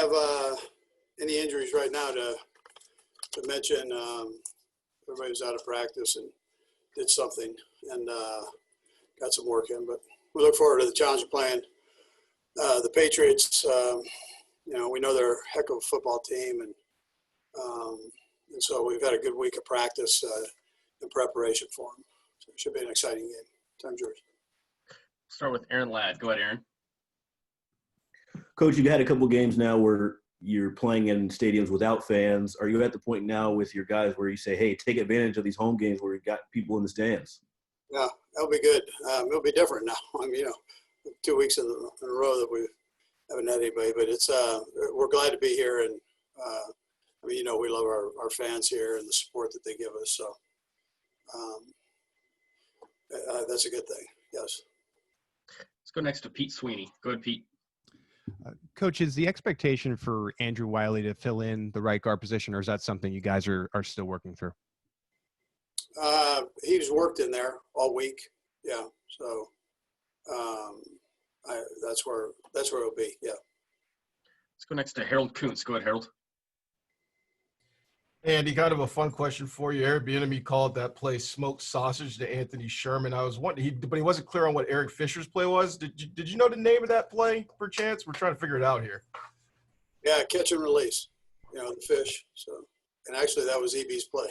have any injuries right now to mention. Everybody was out of practice and did something and got some work in. But we look forward to the challenge of playing the Patriots. We know they're a heck of a football team, and so we've had a good week of practice in preparation for them. So it should be an exciting game. Time's yours. Start with Aaron Ladd. Go ahead, Aaron. Coach, you've had a couple games now where you're playing in stadiums without fans. Are you at the point now with your guys where you say, hey, take advantage of these home games where you got people in the stands? Yeah, that'll be good. It'll be different now. 2 weeks in a row that we haven't had anybody, but it's we're glad to be here, and we love our fans here and the support that they give us. So that's a good thing. Yes. Let's go next to Pete Sweeney. Go ahead, Pete. Coach, is the expectation for Andrew Wiley to fill in the right guard position, or is that something you guys are still working through? He's worked in there all week. Yeah. So that's where it'll be. Yeah. Let's go next to Harold Kuntz. Go ahead, Harold. Andy, kind of a fun question for you. Eric Bieniemy called that play "smoked sausage" to Anthony Sherman. I was wondering, but he wasn't clear on what Eric Fisher's play was. Did you know the name of that play, perchance? We're trying to figure it out here. Yeah, catch and release. The fish. So, and actually, that was EB's play.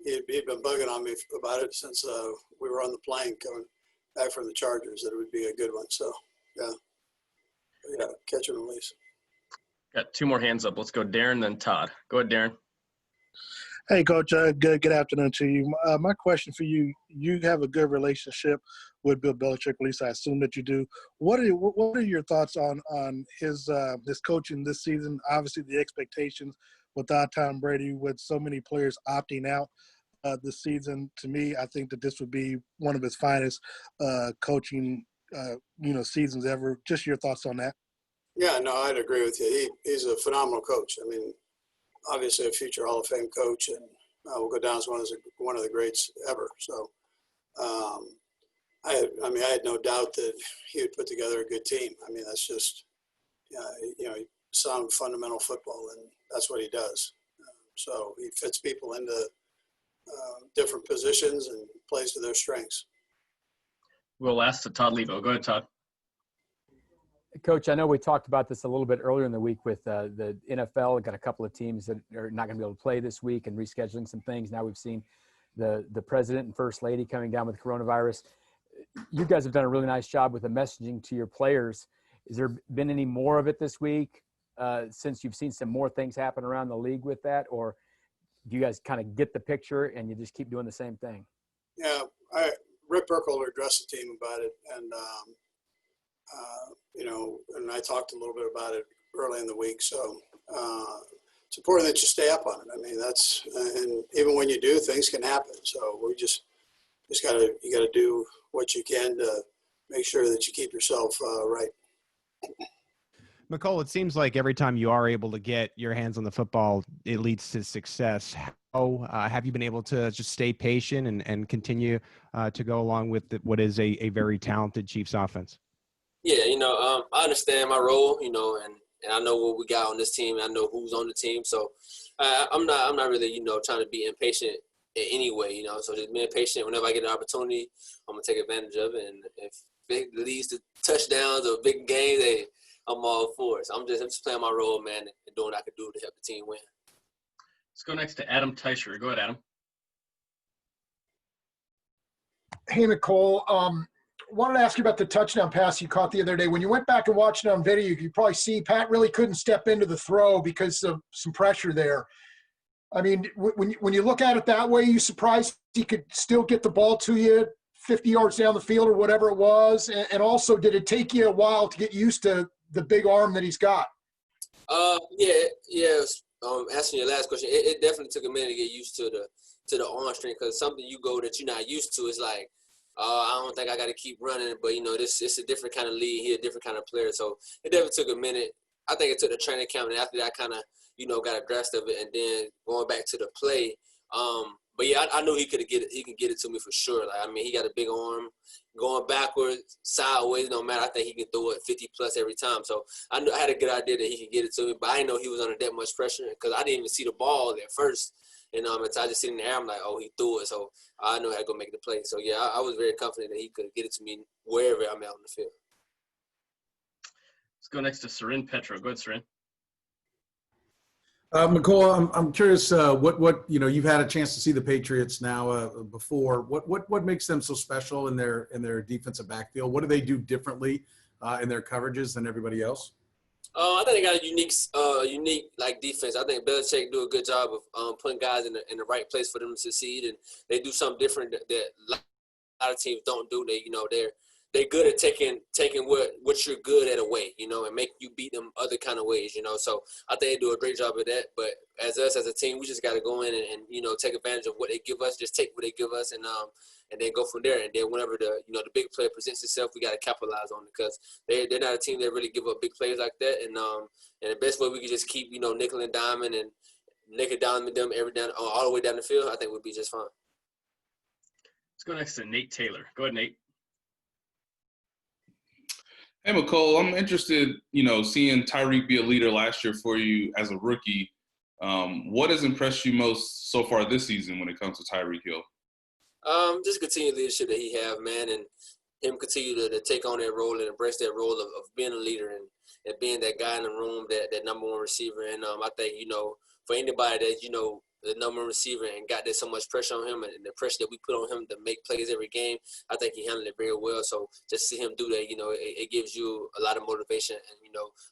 He'd been bugging on me about it since we were on the plane coming back from the Chargers that it would be a good one. So, yeah, catch and release. Got two more hands up. Let's go Darren, then Todd. Go ahead, Darren. Hey, Coach. Good afternoon to you. My question for you: you have a good relationship with Bill Belichick, at least I assume that you do. What are your thoughts on his coaching this season? Obviously, the expectations without Tom Brady, with so many players opting out this season. To me, I think that this would be one of his finest coaching seasons ever. Just your thoughts on that? Yeah, no, I'd agree with you. He's a phenomenal coach. Obviously a future Hall of Fame coach, and will go down as one of the greats ever. So, I had no doubt that he would put together a good team. That's just, sound fundamental football, and that's what he does. So he fits people into different positions and plays to their strengths. We'll last to Todd Levo. Go ahead, Todd. Coach, I know we talked about this a little bit earlier in the week with the NFL. We've got a couple of teams that are not going to be able to play this week and rescheduling some things. Now we've seen the president and first lady coming down with coronavirus. You guys have done a really nice job with the messaging to your players. Has there been any more of it this week since you've seen some more things happen around the league with that? Or do you guys kind of get the picture and you just keep doing the same thing? Yeah, Rick Burkholder addressed the team about it, and and I talked a little bit about it early in the week. So it's important that you stay up on it. And even when you do, things can happen. So we just gotta do what you can to make sure that you keep yourself right. Mecole, it seems like every time you are able to get your hands on the football, it leads to success. How have you been able to just stay patient and continue to go along with what is a very talented Chiefs offense? Yeah, I understand my role, and I know what we got on this team. I know who's on the team, so I'm not really, trying to be impatient in any way, So just being patient. Whenever I get an opportunity, I'm gonna take advantage of it. And if it leads to touchdowns or big games, I'm all for it. So I'm just playing my role, man, and doing what I can do to help the team win. Let's go next to Adam Teicher. Go ahead, Adam. Hey, Mecole. Wanted to ask you about the touchdown pass you caught the other day. When you went back and watched it on video, you could probably see Pat really couldn't step into the throw because of some pressure there. When you look at it that way, you surprised he could still get the ball to you 50 yards down the field or whatever it was? And also, did it take you a while to get used to the big arm that he's got? Yeah. Answering your last question, it definitely took a minute to get used to the arm strength, because something you go that you're not used to is like, I don't think I got to keep running, but it's a different kind of league. He's a different kind of player, so it definitely took a minute. I think it took the training camp, and after that, I kind of got abreast of it, and then going back to the play. But yeah, I knew he could get it. He could get it to me for sure. Like, I mean, he got a big arm, going backwards, sideways, no matter. I think he can throw it 50 plus every time. So I knew I had a good idea that he could get it to me, but I didn't know he was under that much pressure because I didn't even see the ball at first. And until I just sitting in the air, I'm like, oh, he threw it. So I knew I had to go make the play. So yeah, I was very confident that he could get it to me wherever I'm at on the field. Let's go next to Sarin Petro. Go ahead, Sarin. Mecole, I'm curious what you've had a chance to see the Patriots now before. What makes them so special in their defensive backfield? What do they do differently in their coverages than everybody else? I think they got a unique like defense. I think Belichick do a good job of putting guys in the right place for them to succeed, and they do something different that a lot of teams don't do. They're good at taking what you're good at away, and make you beat them other kind of ways, So I think they do a great job of that. But as a team, we just got to go in and take advantage of what they give us. Just take what they give us and then go from there. And then whenever the big player presents itself, we got to capitalize on it because they're not a team that really give up big plays like that. And the best way we can just keep nickel and diamond and nickel diamond them all the way down the field, I think we'll be just fine. Let's go next to Nate Taylor. Go ahead, Nate. Hey, Mecole, I'm interested, seeing Tyreek be a leader last year for you as a rookie. What has impressed you most so far this season when it comes to Tyreek Hill? Just continued leadership that he have, man, and him continue to take on that role and embrace that role of being a leader and being that guy in the room, that number one receiver. And I think, for anybody that, the number one receiver and got that so much pressure on him and the pressure that we put on him to make plays every game, I think he handled it very well. So just to see him do that, it gives you a lot of motivation and,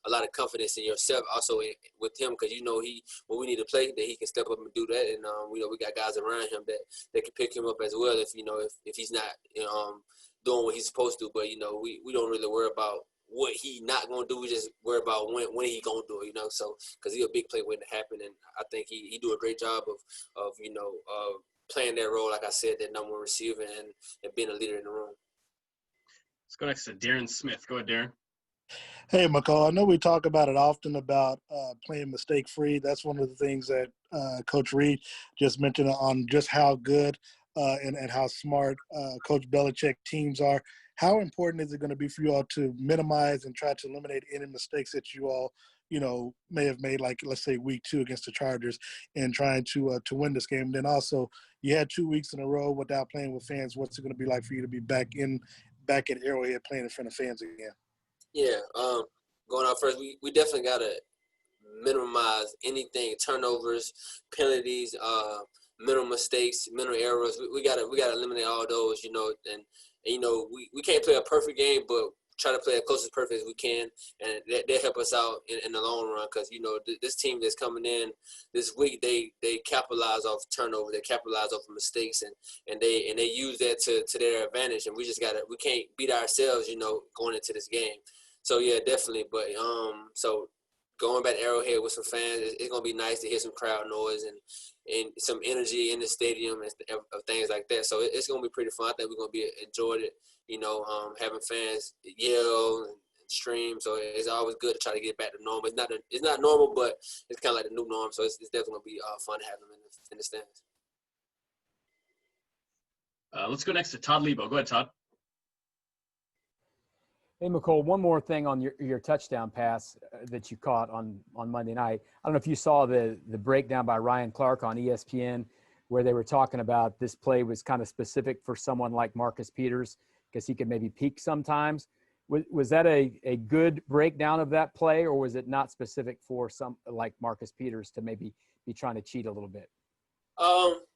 a lot of confidence in yourself also with him because, when we need to play, that he can step up and do that. And, we got guys around him that can pick him up as well if he's not, doing what he's supposed to. But, we don't really worry about what he not going to do. We just worry about when he going to do it, So, because he's a big play waiting to happen. And I think he do a great job of playing that role, like I said, that number one receiver and being a leader in the room. Let's go next to Darren Smith. Go ahead, Darren. Hey, Mecole, I know we talk about it often about playing mistake-free. That's one of the things that Coach Reid just mentioned on just how good and how smart Coach Belichick teams are. How important is it going to be for you all to minimize and try to eliminate any mistakes that you all, may have made, like, let's say, week 2 against the Chargers and trying to win this game? And then also, you had 2 weeks in a row without playing with fans. What's it going to be like for you to be back at Arrowhead playing in front of fans again? Yeah, going out first, we definitely got to minimize anything, turnovers, penalties, mental mistakes, mental errors. We gotta eliminate all those, and we can't play a perfect game, but try to play as close as perfect as we can, and that help us out in the long run. Because this team that's coming in this week, they capitalize off turnovers, they capitalize off mistakes, and they use that to their advantage. And we can't beat ourselves, going into this game. So yeah, definitely. But so going back to Arrowhead with some fans, it's gonna be nice to hear some crowd noise and some energy in the stadium and of things like that. So it's gonna be pretty fun. I think we're gonna be enjoyed it. Having fans yell and stream. So it's always good to try to get back to normal. It's not normal, but it's kind of like the new norm. So it's definitely gonna be fun to have them in the stands. Let's go next to Todd Lebo. Go ahead, Todd. Hey, Mecole, one more thing on your touchdown pass that you caught on Monday night. I don't know if you saw the breakdown by Ryan Clark on ESPN where they were talking about this play was kind of specific for someone like Marcus Peters because he could maybe peak sometimes. Was that a good breakdown of that play, or was it not specific for some like Marcus Peters to maybe be trying to cheat a little bit?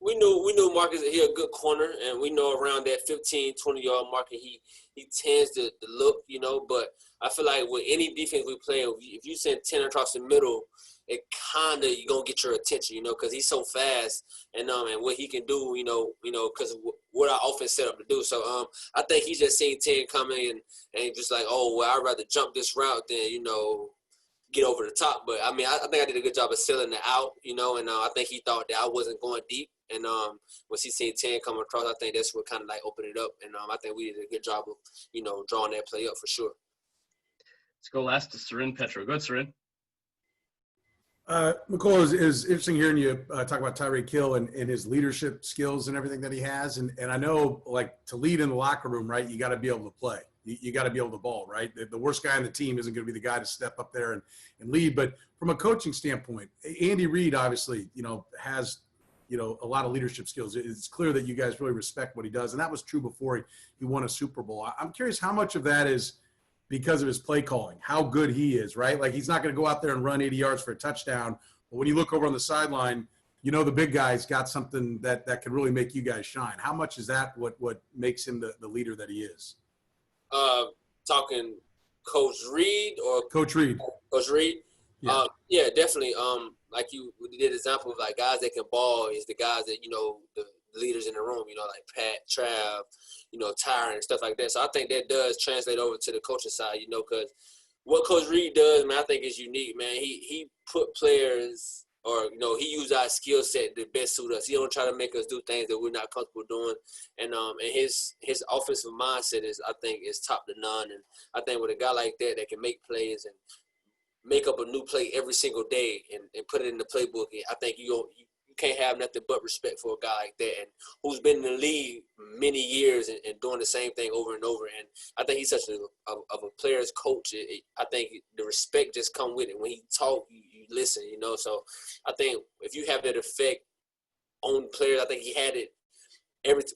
We knew Marcus, he a good corner, and we know around that 15, 20-yard marker, he tends to look, but I feel like with any defense we play, if you send 10 across the middle, it kind of, you're going to get your attention, because he's so fast and what he can do, because what our offense set up to do. So, I think he just seen 10 coming and just like, oh, well, I'd rather jump this route than, get over the top. But I mean, I think I did a good job of sealing it out, and I think he thought that I wasn't going deep. And once he seen 10 come across, I think that's what kind of like opened it up. And I think we did a good job of, drawing that play up for sure. Let's go last to Sarin Petro. Go ahead, Sarin. Mecole, is interesting hearing you talk about Tyreek Hill and his leadership skills and everything that he has. And I know, like, to lead in the locker room, right, you got to be able to play. You got to be able to ball, right? The worst guy on the team isn't going to be the guy to step up there and lead. But from a coaching standpoint, Andy Reid obviously, has, a lot of leadership skills. It's clear that you guys really respect what he does. And that was true before he won a Super Bowl. I'm curious how much of that is because of his play calling, how good he is, right? Like, he's not going to go out there and run 80 yards for a touchdown. But when you look over on the sideline, the big guy's got something that can really make you guys shine. How much is that what makes him the leader that he is? Talking Coach Reid or Coach Reid. Coach Reid. Yeah. Yeah, definitely. Like you did example of, like, guys that can ball is the guys that, the leaders in the room, like Pat, Trav, Tyron and stuff like that. So I think that does translate over to the coaching side, because what Coach Reid does, man, I think is unique, man. He put players, or, he used our skill set to best suit us. He don't try to make us do things that we're not comfortable doing. And his offensive mindset I think is top to none. And I think with a guy like that can make plays and make up a new play every single day and put it in the playbook, I think you can't have nothing but respect for a guy like that, and who's been in the league many years and doing the same thing over and over. And I think he's such a player's coach. I think the respect just come with it. When he talk, you listen, So I think if you have that effect on players, I think he had it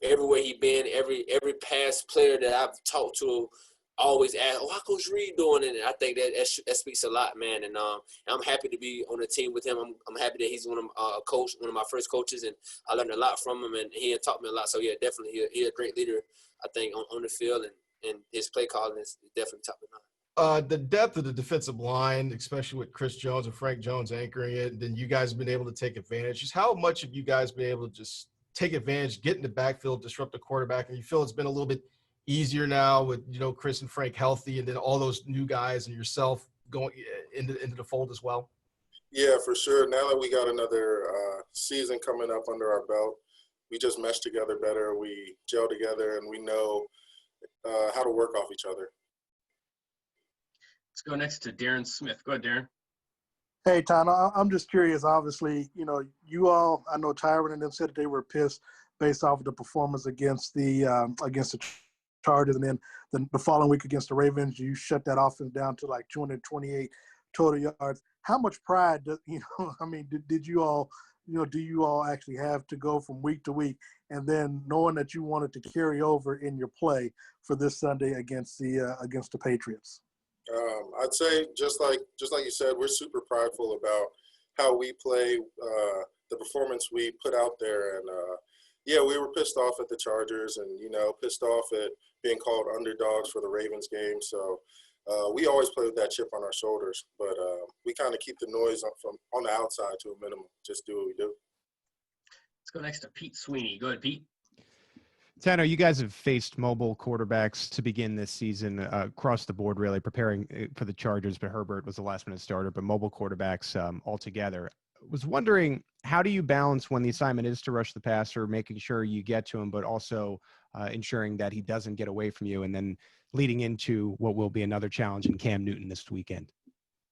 everywhere he been. Every past player that I've talked to always ask, how Coach Reid doing it? And I think that speaks a lot, man. And I'm happy to be on the team with him. I'm happy that he's one of my first coaches, and I learned a lot from him, and he had taught me a lot. So yeah, definitely he's a great leader, I think, on the field, and his play calling is definitely top of nine. The depth of the defensive line, especially with Chris Jones and Frank Jones anchoring it, then you guys have been able to take advantage. Just how much have you guys been able to just take advantage, get in the backfield, disrupt the quarterback, and you feel it's been a little bit easier now with, Chris and Frank healthy, and then all those new guys and yourself going into the fold as well? Yeah, for sure. Now that we got another season coming up under our belt, we just mesh together better. We gel together, and we know how to work off each other. Let's go next to Darren Smith. Go ahead, Darren. Hey, Tanoh, I'm just curious. Obviously, you all, I know Tyron and them said that they were pissed based off of the performance against the Chargers, and then the following week against the Ravens, you shut that offense down to like 228 total yards. How much pride did you all, do you all actually have to go from week to week, and then knowing that you wanted to carry over in your play for this Sunday against the Patriots? I'd say just like you said, we're super prideful about how we play, the performance we put out there, and yeah, we were pissed off at the Chargers, and pissed off at being called underdogs for the Ravens game. So we always play with that chip on our shoulders, but we kind of keep the noise on the outside to a minimum. Just do what we do. Let's go next to Pete Sweeney. Go ahead, Pete. Tanoh, you guys have faced mobile quarterbacks to begin this season across the board, really preparing for the Chargers, but Herbert was the last-minute starter, but mobile quarterbacks altogether. Was wondering, how do you balance when the assignment is to rush the passer, making sure you get to him, but also ensuring that he doesn't get away from you, and then leading into what will be another challenge in Cam Newton this weekend?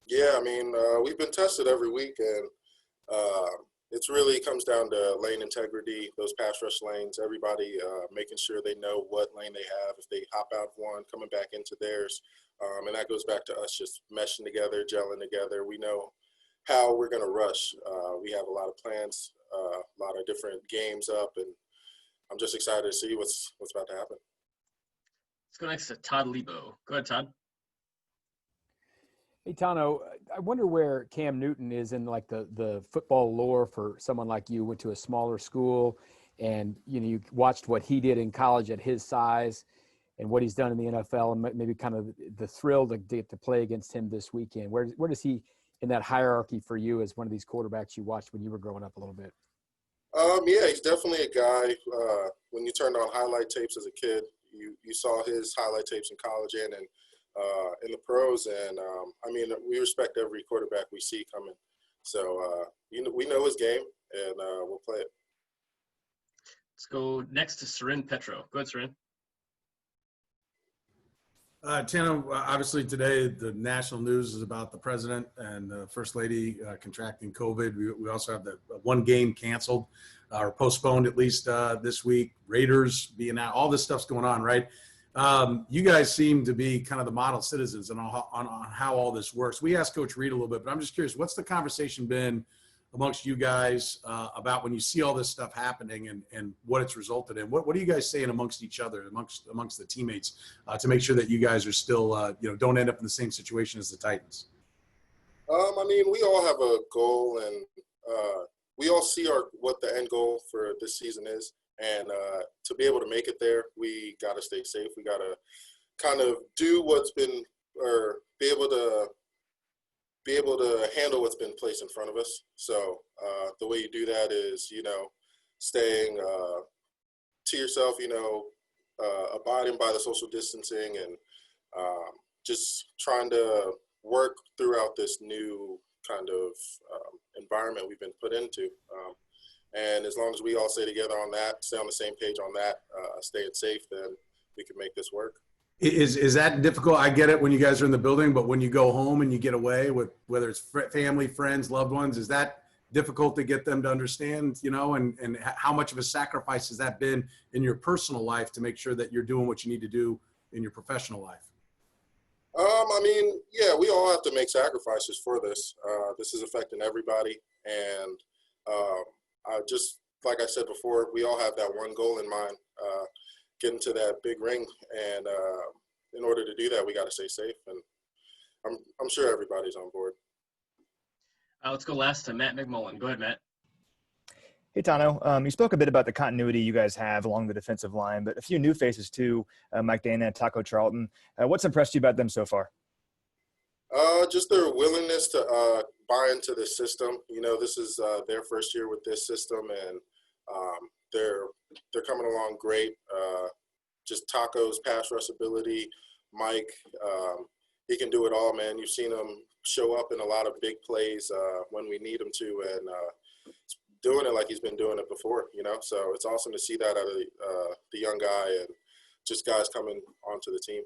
Yeah, we've been tested every week, and it really comes down to lane integrity, those pass rush lanes, everybody making sure they know what lane they have. If they hop out of one, coming back into theirs. And that goes back to us just meshing together, gelling together. We know how we're going to rush. We have a lot of plans, a lot of different games up, and I'm just excited to see what's about to happen. Let's go next to Todd Lebo. Go ahead, Todd. Hey, Tanoh, I wonder where Cam Newton is in like the football lore for someone like you. Went to a smaller school, and you watched what he did in college at his size and what he's done in the NFL, and maybe kind of the thrill to get to play against him this weekend. Where does he in that hierarchy for you as one of these quarterbacks you watched when you were growing up a little bit? Yeah, he's definitely a guy. When you turned on highlight tapes as a kid, you saw his highlight tapes in college and in the pros, and we respect every quarterback we see coming. So we know his game, and we'll play it. Let's go next to Seren Petro. Go ahead, Seren. Tanoh, obviously today the national news is about the president and the first lady contracting COVID. We also have the one game canceled or postponed at least this week. Raiders being out, all this stuff's going on, right? You guys seem to be kind of the model citizens on how all this works. We asked Coach Reid a little bit, but I'm just curious, what's the conversation been amongst you guys about when you see all this stuff happening and what it's resulted in? What are you guys saying amongst each other, amongst the teammates, to make sure that you guys are still, don't end up in the same situation as the Titans? I mean, we all have a goal, and we all see what the end goal for this season is. And to be able to make it there, we got to stay safe. We got to kind of do what's been, or be able to handle what's been placed in front of us. So the way you do that is, staying to yourself, abiding by the social distancing, and just trying to work throughout this new kind of environment we've been put into. And as long as we all stay together on that, stay on the same page on that, staying safe, then we can make this work. Is that difficult? I get it when you guys are in the building, but when you go home and you get away with whether it's family, friends, loved ones, is that difficult to get them to understand, and how much of a sacrifice has that been in your personal life to make sure that you're doing what you need to do in your professional life? I mean, yeah, we all have to make sacrifices for this. This is affecting everybody. And just like I said before, we all have that one goal in mind, getting to that big ring. And in order to do that, we got to stay safe. And I'm sure everybody's on board. Let's go last to Matt McMullen. Go ahead, Matt. Hey, Tanoh. You spoke a bit about the continuity you guys have along the defensive line, but a few new faces too, Mike Dana and Taco Charlton. What's impressed you about them so far? Just their willingness to buy into the system. This is their first year with this system, and they're coming along great. Just Taco's pass rush ability, Mike, he can do it all, man. You've seen him show up in a lot of big plays when we need him to, and doing it like he's been doing it before, So it's awesome to see that out of the young guy and just guys coming onto the team.